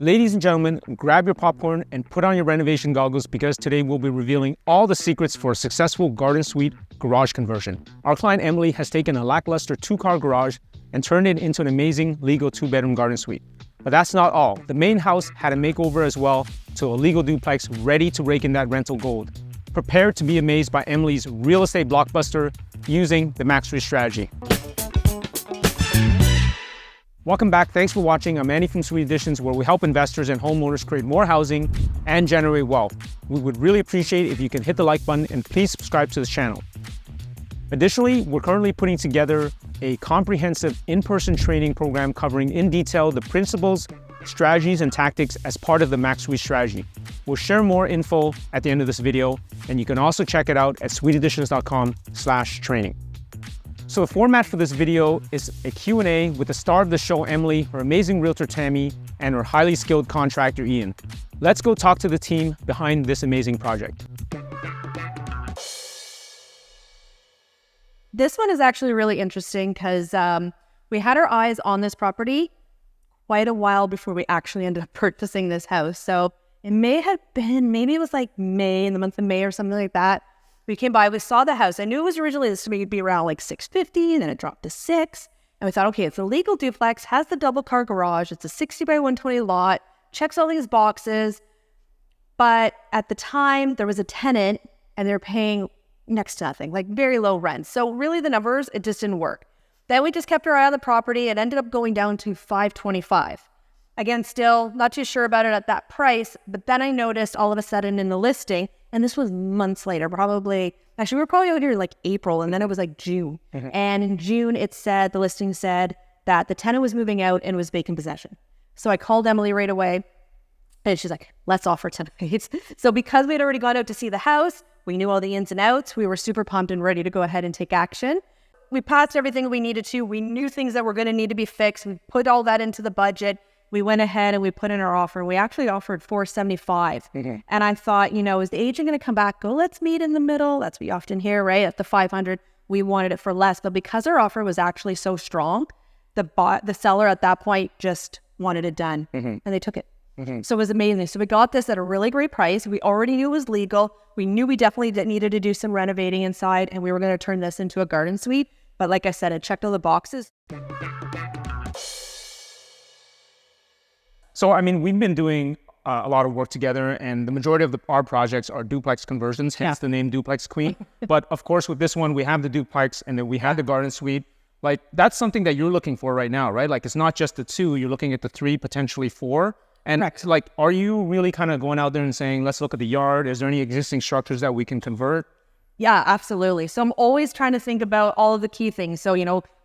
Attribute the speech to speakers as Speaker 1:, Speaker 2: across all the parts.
Speaker 1: Ladies and gentlemen, grab your popcorn and put on your renovation goggles because today we'll be revealing all the secrets for a successful garden suite garage conversion. Our client Emily has taken a lackluster 2-car garage and turned it into an amazing legal 2-bedroom garden suite. But that's not all. The main house had a makeover as well to a legal duplex ready to rake in that rental gold. Prepare to be amazed by Emily's real estate blockbuster using the Max Suite strategy. Welcome back. Thanks for watching. I'm Andy from Suite Additions, where we help investors and homeowners create more housing and generate wealth. We would really appreciate if you can hit the like button and please subscribe to this channel. Additionally, we're currently putting together a comprehensive in-person training program covering in detail the principles, strategies, and tactics as part of the Max Suite strategy. We'll share more info at the end of this video, and you can also check it out at suiteadditions.com/training. So the format for this video is a Q&A with the star of the show, Emily, her amazing realtor, Tammy, and her highly skilled contractor, Ian. Let's go talk to the team behind this amazing project.
Speaker 2: This one is actually really interesting because we had our eyes on this property quite a while before we actually ended up purchasing this house. So it may have been, maybe it was like May, in the month of May or something like that. We came by, we saw the house. I knew it was originally this would be around like $650, and then it dropped to $6. And we thought, okay, it's a legal duplex, has the double car garage, it's a 60 by 120 lot, checks all these boxes. But at the time, there was a tenant and they're paying next to nothing, like very low rent. So really the numbers, it just didn't work. Then we just kept our eye on the property. It ended up going down to $525. Again, still not too sure about it at that price, but then I noticed all of a sudden in the listing, and this was months later, we were probably out here like April, and then it was like June. And in June, the listing said that the tenant was moving out and was vacant possession. So I called Emily right away, and she's like, let's offer tonight. So because we had already gone out to see the house, we knew all the ins and outs, we were super pumped and ready to go ahead and take action. We passed everything we needed to. We knew things that were going to need to be fixed. We put all that into the budget. We went ahead and we put in our offer. We actually offered $475. And I thought, is the agent going to come back, go, let's meet in the middle? That's what we often hear, right? At the $500, we wanted it for less. But because our offer was actually so strong, the seller at that point just wanted it done. And they took it. So it was amazing. So we got this at a really great price. We already knew it was legal. We knew we definitely needed to do some renovating inside, and we were going to turn this into a garden suite. But like I said, it checked all the boxes.
Speaker 1: So, I mean, we've been doing a lot of work together, and the majority of our projects are duplex conversions, hence the name Duplex Queen. But of course, with this one, we have the duplex, and then we have the garden suite. Like, that's something that you're looking for right now, right? Like, it's not just the 2, you're looking at the 3, potentially 4. And like, are you really kind of going out there and saying, let's look at the yard? Is there any existing structures that we can convert?
Speaker 2: Yeah, absolutely. So I'm always trying to think about all of the key things. So,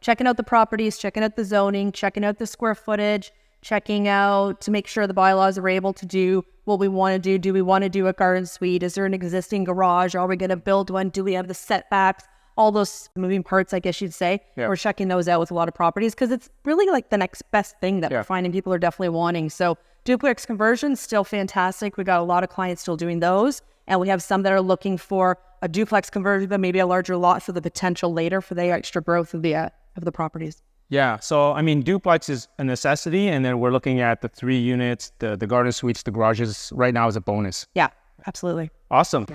Speaker 2: checking out the properties, checking out the zoning, checking out the square footage, checking out to make sure the bylaws are able to do what we want to do. Do we want to do a garden suite? Is there an existing garage? Are we going to build one? Do we have the setbacks? All those moving parts, I guess you'd say. Yeah. We're checking those out with a lot of properties because it's really like the next best thing that we're finding people are definitely wanting. So duplex conversions, still fantastic. We got a lot of clients still doing those. And we have some that are looking for a duplex conversion, but maybe a larger lot for the potential later for the extra growth of the properties.
Speaker 1: Yeah, so I mean, duplex is a necessity, and then we're looking at the 3 units, the garden suites, the garages right now as a bonus.
Speaker 2: Yeah, absolutely.
Speaker 1: Awesome.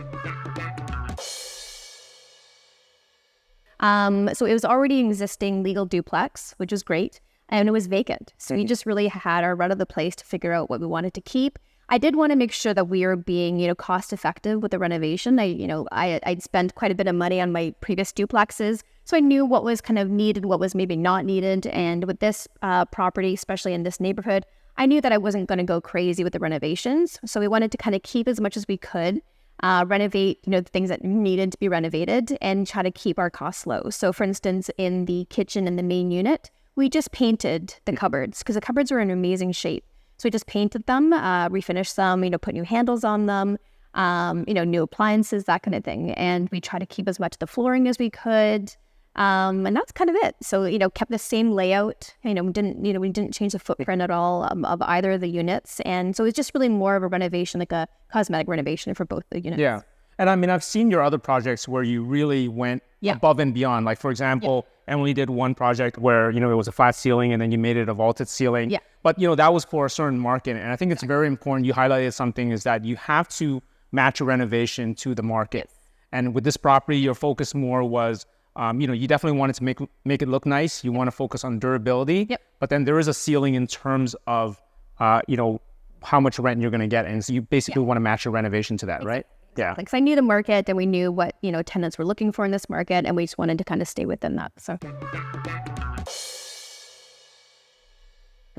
Speaker 3: So it was already an existing legal duplex, which was great, and it was vacant. So we just really had our run of the place to figure out what we wanted to keep. I did want to make sure that we were being, cost effective with the renovation. I'd spent quite a bit of money on my previous duplexes, so I knew what was kind of needed, what was maybe not needed. And with this property, especially in this neighborhood, I knew that I wasn't going to go crazy with the renovations. So we wanted to kind of keep as much as we could, renovate, the things that needed to be renovated, and try to keep our costs low. So for instance, in the kitchen and the main unit, we just painted the cupboards because the cupboards were in amazing shape. So we just painted them, refinished them, put new handles on them, new appliances, that kind of thing. And we try to keep as much of the flooring as we could. And that's kind of it. So, kept the same layout, we didn't change the footprint at all of either of the units. And so it's just really more of a renovation, like a cosmetic renovation for both the units.
Speaker 1: Yeah. And I mean, I've seen your other projects where you really went above and beyond. Like, for example, Emily did one project where, it was a flat ceiling and then you made it a vaulted ceiling.
Speaker 3: Yeah.
Speaker 1: But, that was for a certain market. And I think it's very important. You highlighted something is that you have to match a renovation to the market. And with this property, your focus more was, you definitely wanted to make it look nice. You want to focus on durability.
Speaker 3: Yep.
Speaker 1: But then there is a ceiling in terms of, how much rent you're going to get. And so you basically want to match your renovation to that, right? Yeah.
Speaker 3: Because I knew the market and we knew what, tenants were looking for in this market, and we just wanted to kind of stay within that. So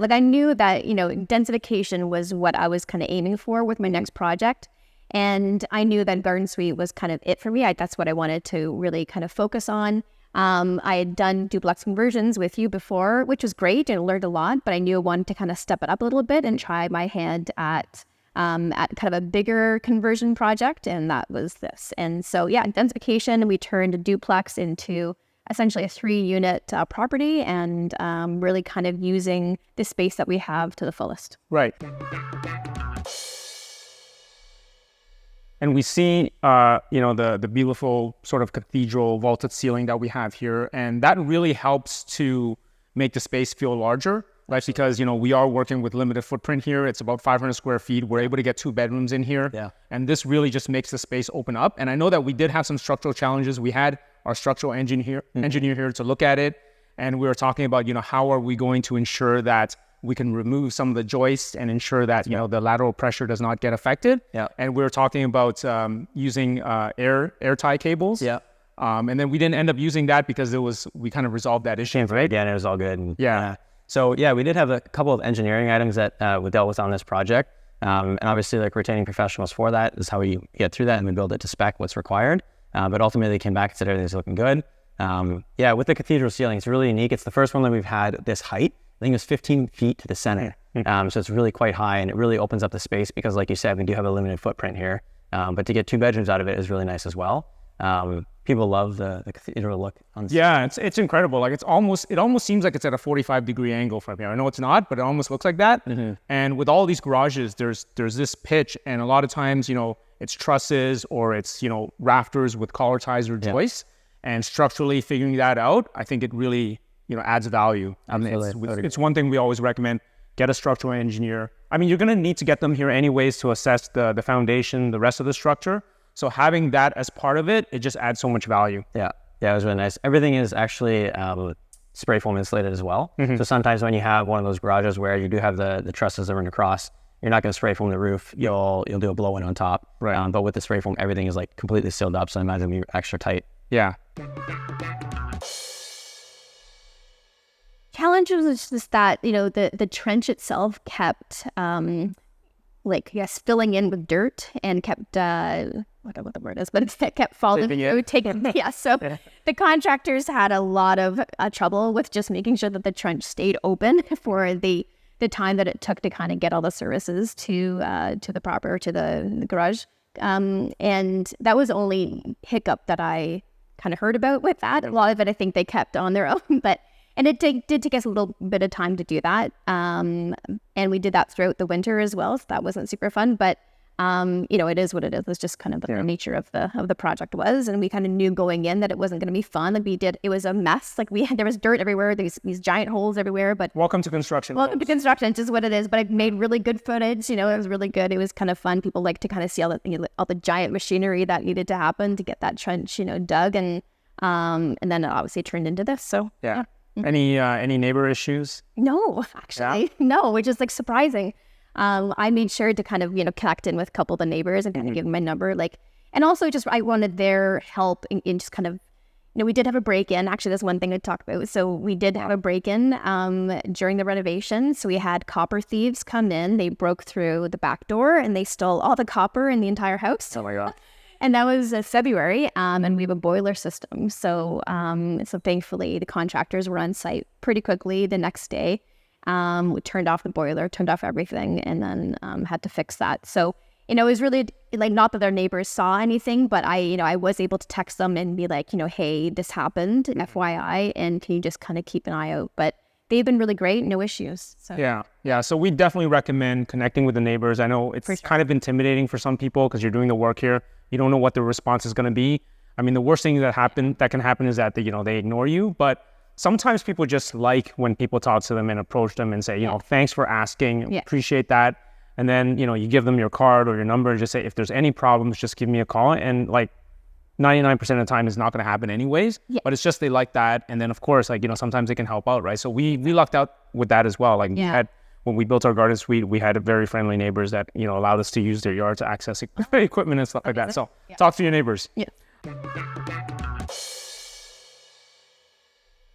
Speaker 3: I knew that, densification was what I was kind of aiming for with my next project. And I knew that garden suite was kind of it for me. That's what I wanted to really kind of focus on. I had done duplex conversions with you before, which was great and learned a lot, but I knew I wanted to kind of step it up a little bit and try my hand at kind of a bigger conversion project, and that was this. And so, densification, we turned a duplex into essentially a 3-unit property, and really kind of using the space that we have to the fullest.
Speaker 1: Right. And we see, the beautiful sort of cathedral vaulted ceiling that we have here. And that really helps to make the space feel larger, right? Because, we are working with limited footprint here. It's about 500 square feet. We're able to get 2 bedrooms in here.
Speaker 4: Yeah.
Speaker 1: And this really just makes the space open up. And I know that we did have some structural challenges. We had our structural engineer here to look at it. And we were talking about, how are we going to ensure that we can remove some of the joists and ensure that, the lateral pressure does not get affected.
Speaker 4: Yeah.
Speaker 1: And we were talking about using air tie cables.
Speaker 4: Yeah.
Speaker 1: And then we didn't end up using that because we kind of resolved that issue.
Speaker 4: Right? Yeah, and it was all good. And,
Speaker 1: Yeah.
Speaker 4: So we did have a couple of engineering items that we dealt with on this project. And obviously retaining professionals for that is how we get through that, and we build it to spec what's required. But ultimately they came back and said everything's looking good. With the cathedral ceiling, it's really unique. It's the first one that we've had this height. I think it was 15 feet to the center. So it's really quite high, and it really opens up the space because, like you said, we do have a limited footprint here. But to get 2 bedrooms out of it is really nice as well. People love the cathedral look.
Speaker 1: Yeah, it's incredible. Like it almost seems like it's at a 45-degree angle from here. I know it's not, but it almost looks like that.
Speaker 4: Mm-hmm.
Speaker 1: And with all these garages, there's this pitch, and a lot of times, it's trusses or it's, rafters with collar ties or joists. And structurally figuring that out, I think it really, adds value.
Speaker 4: Absolutely.
Speaker 1: It's one thing we always recommend. Get a structural engineer. I mean, you're going to need to get them here anyways to assess the foundation, the rest of the structure. So having that as part of it, it just adds so much value.
Speaker 4: Yeah, it was really nice. Everything is actually spray foam insulated as well.
Speaker 1: Mm-hmm.
Speaker 4: So sometimes when you have one of those garages where you do have the trusses that run across, you're not going to spray foam the roof. You'll do a blow-in on top.
Speaker 1: Right.
Speaker 4: But with the spray foam, everything is like completely sealed up. So I imagine it'll be extra tight.
Speaker 1: Yeah.
Speaker 3: Challenge was just that, the trench itself kept filling in with dirt and kept I don't know what the word is, but it kept falling through. So the contractors had a lot of trouble with just making sure that the trench stayed open for the time that it took to kind of get all the services to the garage. And that was the only hiccup that I kind of heard about with that. A lot of it, I think they kept on their own, and it did take us a little bit of time to do that. And we did that throughout the winter as well. So that wasn't super fun, but it is what it is. It's just kind of the nature of the project was. And we kind of knew going in that it wasn't going to be fun. Like it was a mess. Like there was dirt everywhere. These giant holes everywhere, but
Speaker 1: Welcome to construction.
Speaker 3: Welcome to construction. It's just what it is. But I made really good footage. It was really good. It was kind of fun. People like to kind of see all the giant machinery that needed to happen to get that trench, dug. And then it obviously turned into this. So
Speaker 1: Yeah. Any neighbor issues?
Speaker 3: No, actually, no, which is like surprising. I made sure to kind of, connect in with a couple of the neighbors and kind of give them my number. And also just, I wanted their help in just kind of, we did have a break-in. Actually, that's one thing to talk about. So we did have a break-in during the renovation. So we had copper thieves come in. They broke through the back door and they stole all the copper in the entire house.
Speaker 4: Oh my God.
Speaker 3: And that was February, and we have a boiler system. So thankfully, the contractors were on site pretty quickly the next day. We turned off the boiler, turned off everything, and then had to fix that. So, it was really not that their neighbors saw anything, but I was able to text them and be like, hey, this happened, FYI, and can you just kind of keep an eye out? But they've been really great, no issues. So.
Speaker 1: Yeah. So we definitely recommend connecting with the neighbors. I know it's kind of intimidating for some people because you're doing the work here. You don't know what the response is going to be. I mean, the worst thing that can happen is that they ignore you. But sometimes people just like when people talk to them and approach them and say, you know, thanks for asking, appreciate that. And then, you know, you give them your card or your number and just say, if there's any problems, just give me a call. And like 99% of the time it's not going to happen anyways, but it's just they like that. And then of course, like, you know, sometimes they can help out, right? So we lucked out with that as well. Like when we built our garden suite, we had very friendly neighbors that, you know, allowed us to use their yard to access equipment and stuff like that. So talk to your neighbors.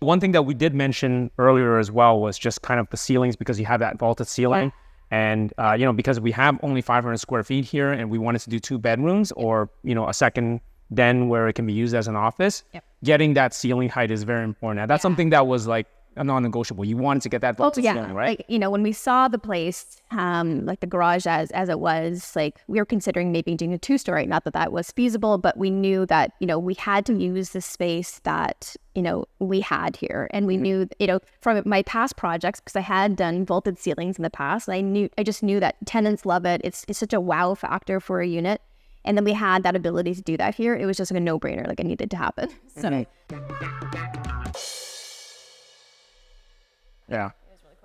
Speaker 1: One thing that we did mention earlier as well was just kind of the ceilings, because you have that vaulted ceiling. And, you know, because we have only 500 square feet here and we wanted to do 2 bedrooms or, you know, a second den where it can be used as an office, getting that ceiling height is very important. And that's something that was like a non-negotiable. You wanted to get that vaulted ceiling, right?
Speaker 3: Like, you know, when we saw the place, like the garage as it was, like we were considering maybe doing a 2-story. Not that that was feasible, but we knew that, you know, we had to use the space that, you know, we had here. And we knew, you know, from my past projects, because I had done vaulted ceilings in the past, I just knew that tenants love it. It's such a wow factor for a unit. And then we had that ability to do that here. It was just like a no-brainer, like it needed to happen. So.
Speaker 1: Yeah.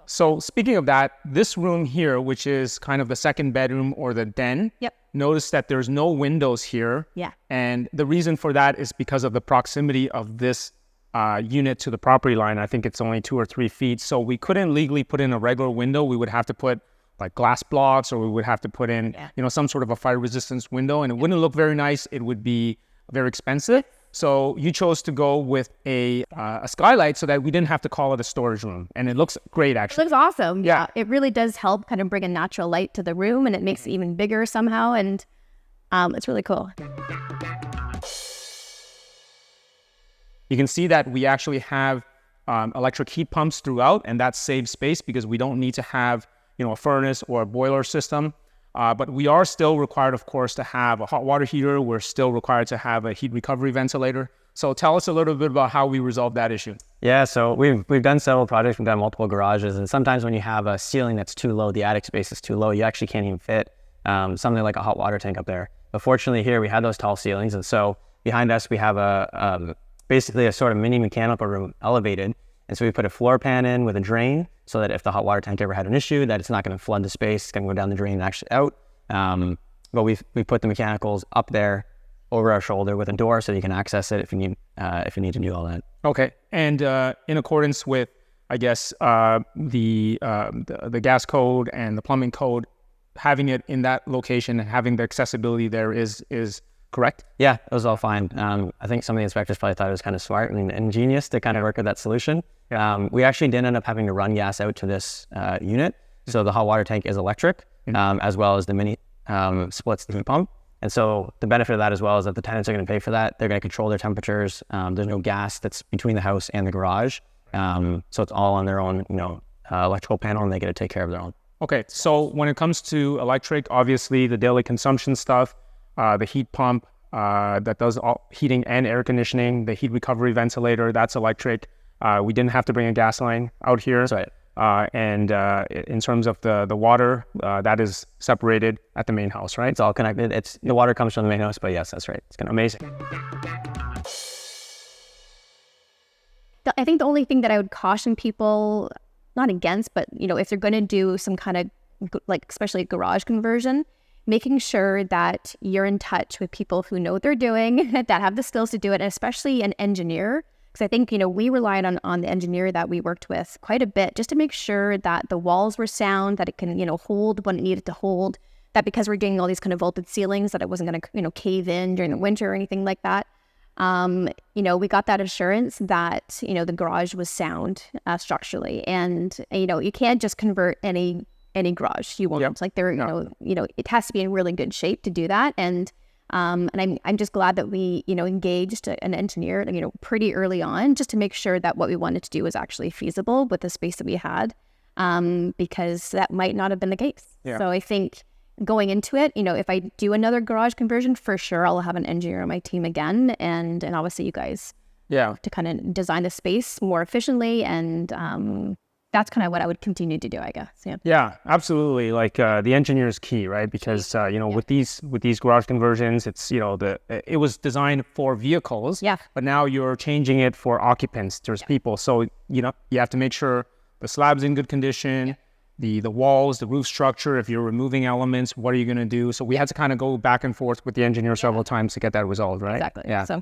Speaker 1: So speaking of that, this room here, which is kind of the second bedroom or the den, notice that there's no windows here. And the reason for that is because of the proximity of this unit to the property line. I think it's only 2 or 3 feet. So we couldn't legally put in a regular window. We would have to put like glass blocks, or we would have to put in, you know, some sort of a fire resistance window, and it wouldn't look very nice. It would be very expensive. So you chose to go with a skylight so that we didn't have to call it a storage room. And it looks great, actually.
Speaker 3: It looks awesome. Yeah. It really does help kind of bring a natural light to the room, and it makes it even bigger somehow. And it's really cool.
Speaker 1: You can see that we actually have electric heat pumps throughout, and that saves space because we don't need to have, you know, a furnace or a boiler system. But we are still required, of course, to have a hot water heater. We're still required to have a heat recovery ventilator. So tell us a little bit about how we resolved that issue.
Speaker 4: Yeah, so we've done several projects. We've done multiple garages, and sometimes when you have a ceiling that's too low, the attic space is too low, you actually can't even fit something like a hot water tank up there. But fortunately here we had those tall ceilings, and so behind us we have basically a sort of mini mechanical room elevated. And so we put a floor pan in with a drain so that if the hot water tank ever had an issue, that it's not going to flood the space, it's going to go down the drain and actually out. But we put the mechanicals up there over our shoulder with a door so you can access it if you need to do all that.
Speaker 1: Okay. And in accordance with, I guess, the gas code and the plumbing code, having it in that location and having the accessibility there is correct?
Speaker 4: Yeah, it was all fine. I think some of the inspectors probably thought it was kind of smart and ingenious to kind of work with that solution. We actually did end up having to run gas out to this unit. So the hot water tank is electric, as well as the mini splits the heat pump. And so the benefit of that as well is that the tenants are going to pay for that. They're going to control their temperatures. There's no gas that's between the house and the garage. So it's all on their own, you know, electrical panel, and they get to take care of their own.
Speaker 1: Okay, so when it comes to electric, obviously the daily consumption stuff, the heat pump that does all heating and air conditioning, the heat recovery ventilator, that's electric. We didn't have to bring a gas line out here.
Speaker 4: That's right.
Speaker 1: And in terms of the water, that is separated at the main house, right?
Speaker 4: It's all connected. The water comes from the main house, but yes, that's right. It's gonna
Speaker 1: amazing.
Speaker 3: I think the only thing that I would caution people, not against, but, you know, if they're going to do some kind of like, especially garage conversion, making sure that you're in touch with people who know what they're doing, that have the skills to do it, and especially an engineer. Because I think, you know, we relied on the engineer that we worked with quite a bit just to make sure that the walls were sound, that it can, you know, hold when it needed to hold, that because we're doing all these kind of vaulted ceilings, that it wasn't going to, you know, cave in during the winter or anything like that. You know, we got that assurance that, you know, the garage was sound structurally, and, you know, you can't just convert any garage. You won't.
Speaker 1: Yep.
Speaker 3: Like there, you know, it has to be in really good shape to do that. And I'm just glad that we, you know, engaged an engineer, you know, pretty early on, just to make sure that what we wanted to do was actually feasible with the space that we had, because that might not have been the case.
Speaker 1: Yeah.
Speaker 3: So I think going into it, you know, if I do another garage conversion, for sure I'll have an engineer on my team again, and obviously you guys,
Speaker 1: yeah,
Speaker 3: to kind of design the space more efficiently and that's kind of what I would continue to do, I guess. Yeah.
Speaker 1: Yeah, absolutely. Like the engineer is key, right? Because with these garage conversions, it's it was designed for vehicles.
Speaker 3: Yeah.
Speaker 1: But now you're changing it for occupants. There's people, so you have to make sure the slab's in good condition. The walls, the roof structure. If you're removing elements, what are you going to do? So we had to kind of go back and forth with the engineer several times to get that resolved, right?
Speaker 3: Exactly.
Speaker 1: Yeah.
Speaker 3: So.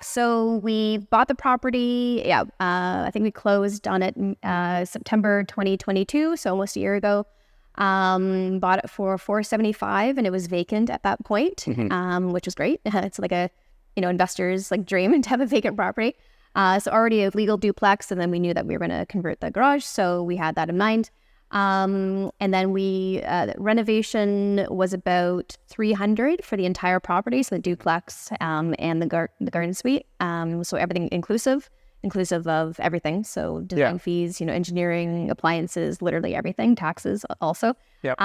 Speaker 3: So we bought the property. I think we closed on it September 2022, so almost a year ago. Bought it for $475, and it was vacant at that point, which was great. It's like a investor's like dream to have a vacant property. So already a legal duplex, and then we knew that we were going to convert the garage, so we had that in mind. And then the renovation was about $300 for the entire property, so the duplex and the garden suite. So everything inclusive of everything. So design fees, engineering, appliances, literally everything, taxes also.
Speaker 1: Yep.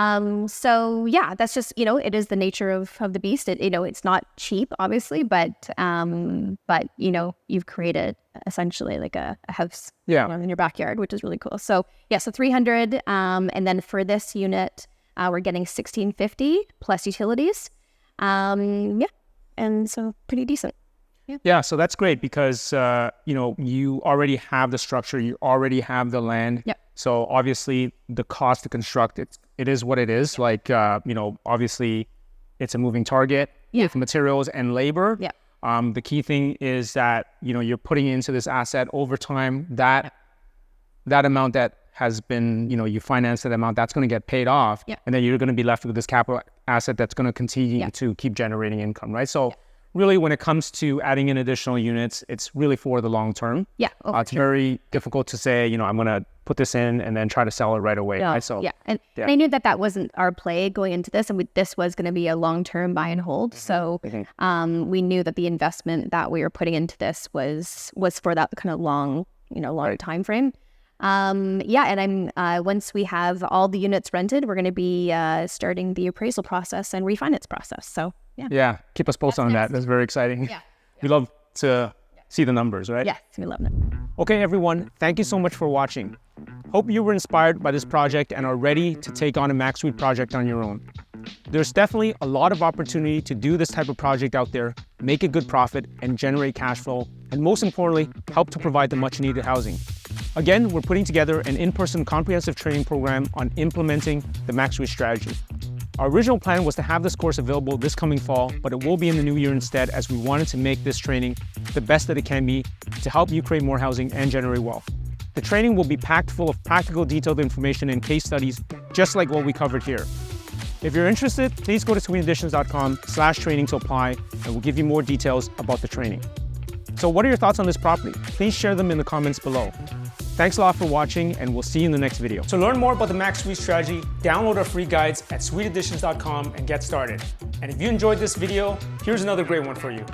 Speaker 3: So yeah, that's just, it is the nature of the beast. It's not cheap, obviously, but you've created essentially like a house in your backyard, which is really cool. So yeah, so $300. And then for this unit, we're getting $1,650 plus utilities. And so pretty decent.
Speaker 1: Yeah, so that's great because, you already have the structure, you already have the land.
Speaker 3: Yep.
Speaker 1: So obviously the cost to construct it is what it is. Like, obviously it's a moving target with materials and labor.
Speaker 3: Yeah.
Speaker 1: The key thing is that, you're putting into this asset over time, that amount that has been, you finance that amount, that's going to get paid off.
Speaker 3: Yeah.
Speaker 1: And then you're going to be left with this capital asset that's going to continue to keep generating income, right? So really, when it comes to adding in additional units, it's really for the long term.
Speaker 3: Yeah.
Speaker 1: It's very difficult to say, I'm going to put this in and then try to sell it right away.
Speaker 3: Yeah.
Speaker 1: Right? So,
Speaker 3: and I knew that wasn't our play going into this, and this was going to be a long-term buy and hold. So we knew that the investment that we were putting into this was for that kind of long time frame. And I'm once we have all the units rented, we're going to be starting the appraisal process and refinance process. So
Speaker 1: yeah, keep us posted on that. That's very exciting.
Speaker 3: Yeah.
Speaker 1: We love to see the numbers, right?
Speaker 3: Yes, we love it.
Speaker 1: Okay, everyone, thank you so much for watching. Hope you were inspired by this project and are ready to take on a Max Suite project on your own. There's definitely a lot of opportunity to do this type of project out there, make a good profit, and generate cash flow, and most importantly, help to provide the much needed housing. Again, we're putting together an in-person comprehensive training program on implementing the Max Suite strategy. Our original plan was to have this course available this coming fall, but it will be in the new year instead, as we wanted to make this training the best that it can be to help you create more housing and generate wealth. The training will be packed full of practical, detailed information and case studies, just like what we covered here. If you're interested, please go to SweetEditions.com/training to apply, and we'll give you more details about the training. So what are your thoughts on this property? Please share them in the comments below. Thanks a lot for watching, and we'll see you in the next video. To learn more about the Max Suite strategy, download our free guides at SweetEditions.com and get started. And if you enjoyed this video, here's another great one for you.